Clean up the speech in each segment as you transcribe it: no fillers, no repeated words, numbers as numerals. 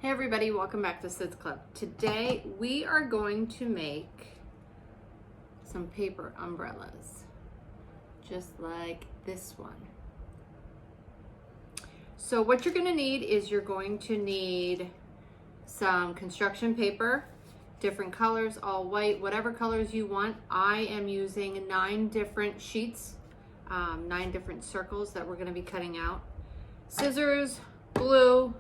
Hey everybody, welcome back to Sid's Club. Today we are going to make some paper umbrellas, just like this one. So what you're gonna need is you're going to need some construction paper, different colors, all white, whatever colors you want. I am using 9 different sheets, 9 different circles that we're gonna be cutting out. Scissors, glue,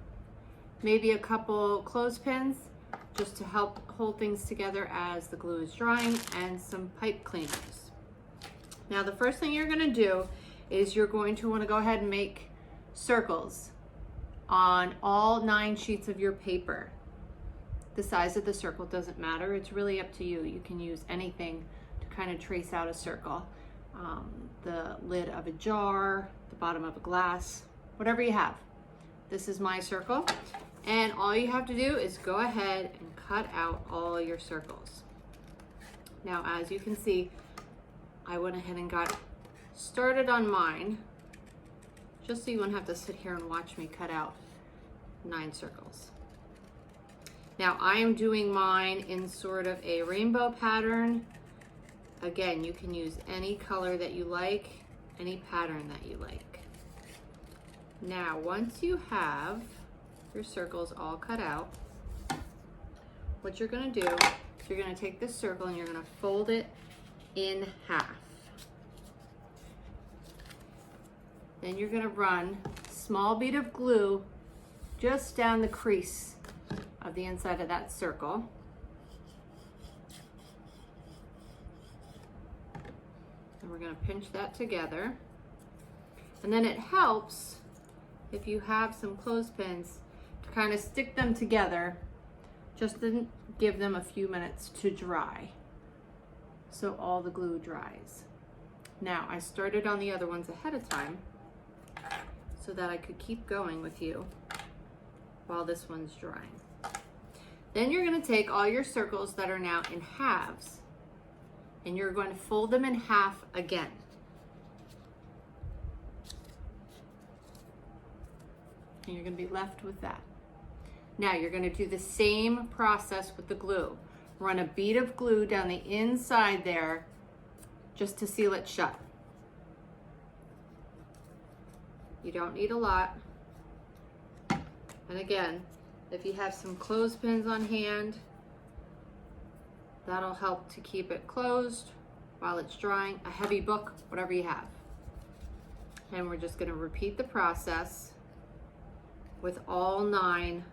maybe a couple clothespins just to help hold things together as the glue is drying, and some pipe cleaners. Now the first thing you're going to do is you're going to want to go ahead and make circles on all 9 sheets of your paper. The size of the circle doesn't matter, it's really up to you. You can use anything to kind of trace out a circle. The lid of a jar, the bottom of a glass, whatever you have. This is my circle. And all you have to do is go ahead and cut out all your circles. Now, as you can see, I went ahead and got started on mine, just so you won't have to sit here and watch me cut out 9 circles. Now, I am doing mine in sort of a rainbow pattern. Again, you can use any color that you like, any pattern that you like. Now, once you have your circles all cut out, what you're going to do is you're going to take this circle and you're going to fold it in half. Then you're going to run a small bead of glue just down the crease of the inside of that circle. And we're going to pinch that together. And then it helps if you have some clothespins to kind of stick them together, just to give them a few minutes to dry so all the glue dries. Now, I started on the other ones ahead of time so that I could keep going with you while this one's drying. Then you're going to take all your circles that are now in halves and you're going to fold them in half again. And you're going to be left with that. Now you're going to do the same process with the glue. Run a bead of glue down the inside there just to seal it shut. You don't need a lot. And again, if you have some clothespins on hand, that'll help to keep it closed while it's drying. A heavy book, whatever you have. And we're just going to repeat the process with all 9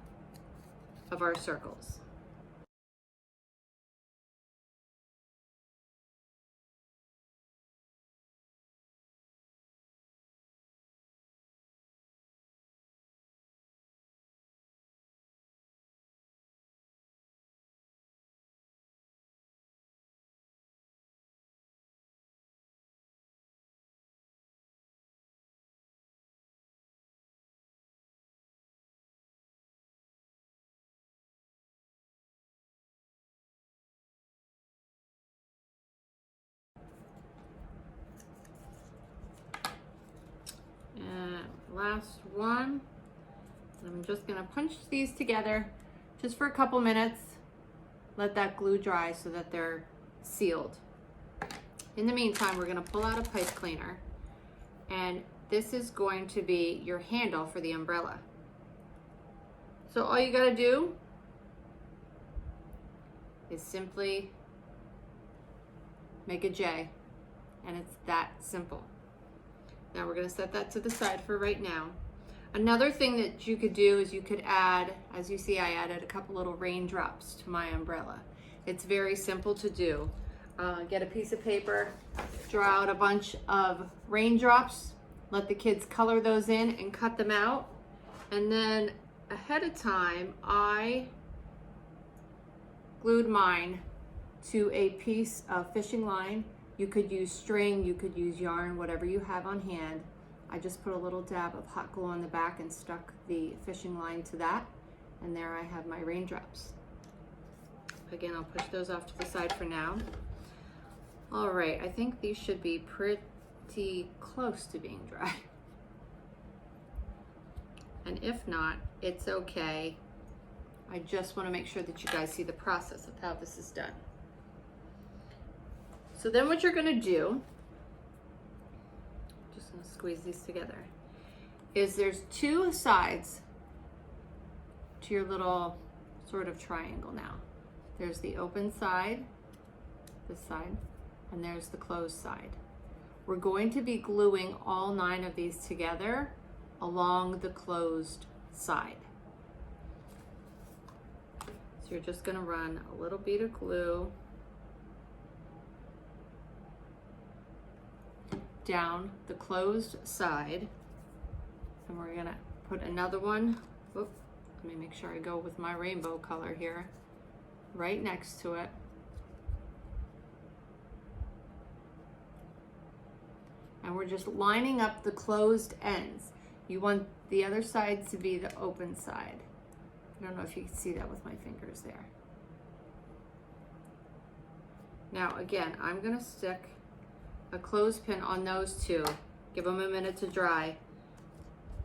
of our circles. Last one. I'm just going to punch these together just for a couple minutes. Let that glue dry so that they're sealed. In the meantime, we're going to pull out a pipe cleaner, and this is going to be your handle for the umbrella. So all you got to do is simply make a J, and it's that simple. Now we're going to set that to the side for right now. Another thing that you could do is you could add, as you see, I added a couple little raindrops to my umbrella. It's very simple to do. Get a piece of paper, draw out a bunch of raindrops, let the kids color those in and cut them out. And then ahead of time, I glued mine to a piece of fishing line. You could use string, you could use yarn, whatever you have on hand. I just put a little dab of hot glue on the back and stuck the fishing line to that. And there I have my raindrops. Again, I'll push those off to the side for now. All right, I think these should be pretty close to being dry. And if not, it's okay. I just want to make sure that you guys see the process of how this is done. So then what you're going to do, just going to squeeze these together, is there's two sides to your little sort of triangle now. There's the open side, this side, and there's the closed side. We're going to be gluing all 9 of these together along the closed side. So you're just going to run a little bead of glue down the closed side, and we're going to put another one, whoop, let me make sure I go with my rainbow color here, right next to it. And we're just lining up the closed ends. You want the other side to be the open side. I don't know if you can see that with my fingers there. Now again, I'm gonna stick a clothespin on those two, give them a minute to dry,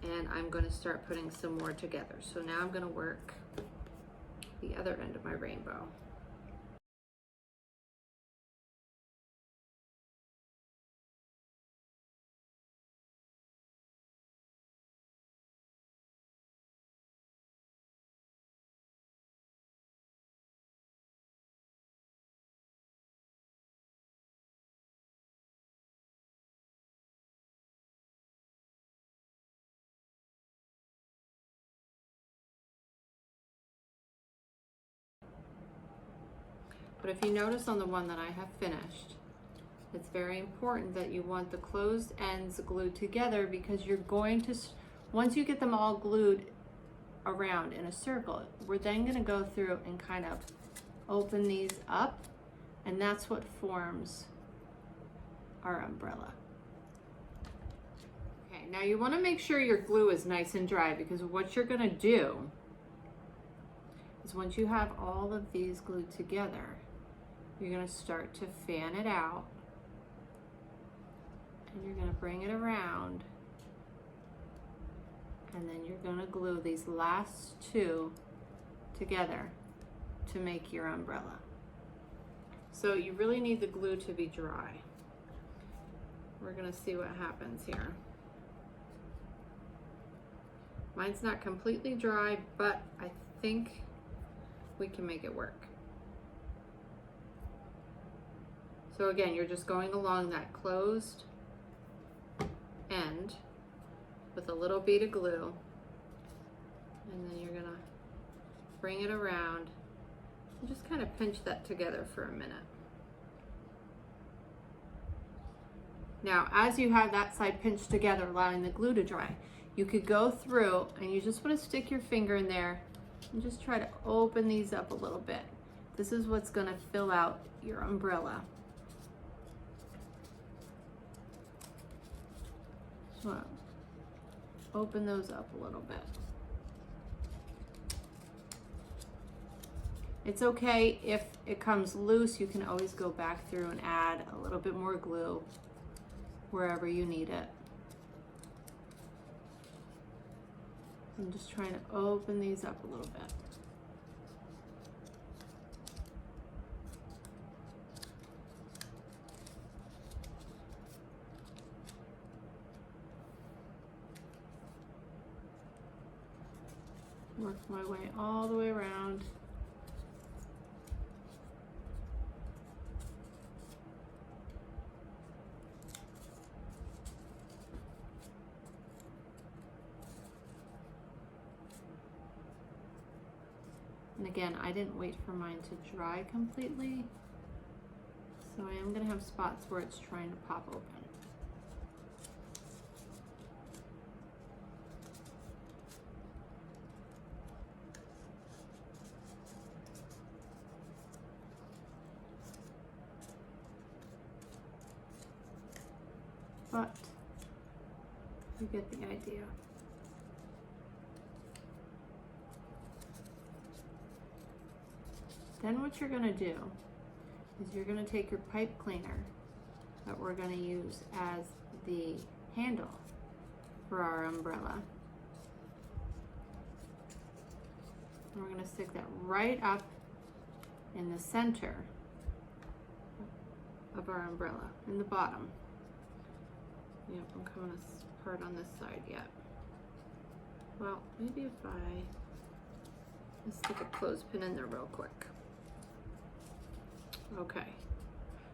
and I'm gonna start putting some more together. So now I'm gonna work the other end of my rainbow. But if you notice on the one that I have finished, it's very important that you want the closed ends glued together, because you're going to, once you get them all glued around in a circle, we're then going to go through and kind of open these up, and that's what forms our umbrella. Okay, now you want to make sure your glue is nice and dry, because what you're going to do is once you have all of these glued together, you're going to start to fan it out, and you're going to bring it around, and then you're going to glue these last 2 together to make your umbrella. So you really need the glue to be dry. We're going to see what happens here. Mine's not completely dry, but I think we can make it work. So again, you're just going along that closed end with a little bead of glue, and then you're gonna bring it around and just kind of pinch that together for a minute. Now, as you have that side pinched together, allowing the glue to dry, you could go through and you just want to stick your finger in there and just try to open these up a little bit. This is what's going to fill out your umbrella. So open those up a little bit. It's okay if it comes loose, you can always go back through and add a little bit more glue wherever you need it. I'm just trying to open these up a little bit. Work my way all the way around. And again, I didn't wait for mine to dry completely, so I am going to have spots where it's trying to pop open. But you get the idea. Then what you're going to do is you're going to take your pipe cleaner that we're going to use as the handle for our umbrella. And we're gonna stick that right up in the center of our umbrella, in the bottom. Yep, I'm coming apart on this side yet. Well, maybe if let's stick a clothespin in there real quick. Okay.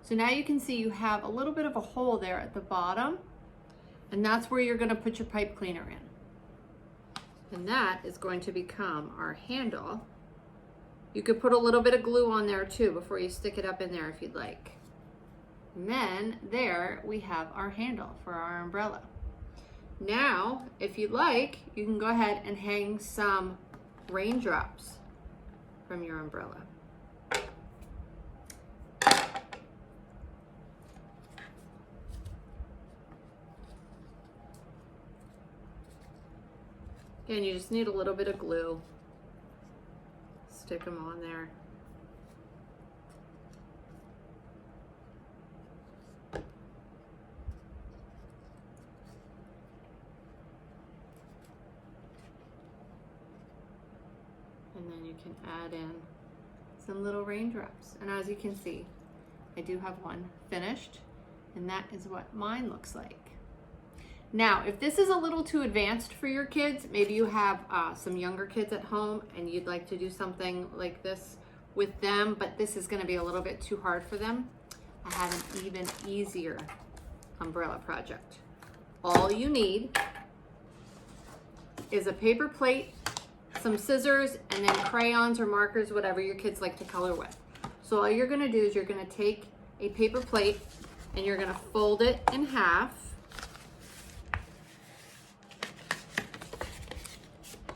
So now you can see you have a little bit of a hole there at the bottom, and that's where you're going to put your pipe cleaner in. And that is going to become our handle. You could put a little bit of glue on there too before you stick it up in there if you'd like. And then there we have our handle for our umbrella. Now, if you'd like, you can go ahead and hang some raindrops from your umbrella. Again, you just need a little bit of glue. Stick them on there. And then you can add in some little raindrops. And as you can see, I do have one finished, and that is what mine looks like. Now, if this is a little too advanced for your kids, maybe you have some younger kids at home and you'd like to do something like this with them, but this is going to be a little bit too hard for them, I have an even easier umbrella project. All you need is a paper plate, some scissors, and then crayons or markers, whatever your kids like to color with. So all you're going to do is you're going to take a paper plate and you're going to fold it in half,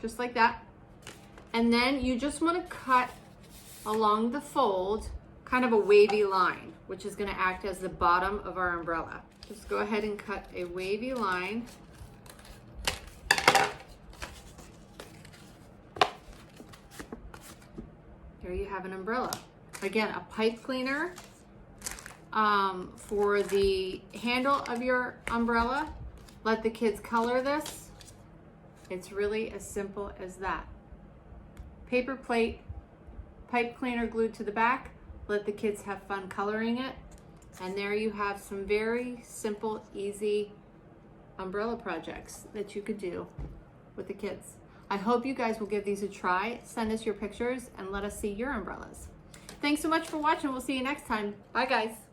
just like that. And then you just want to cut along the fold kind of a wavy line, which is going to act as the bottom of our umbrella. Just go ahead and cut a wavy line. There you have an umbrella. Again, a pipe cleaner for the handle of your umbrella. Let the kids color this. It's really as simple as that. Paper plate, pipe cleaner glued to the back. Let the kids have fun coloring it. And there you have some very simple, easy umbrella projects that you could do with the kids. I hope you guys will give these a try. Send us your pictures and let us see your umbrellas. Thanks so much for watching. We'll see you next time. Bye, guys.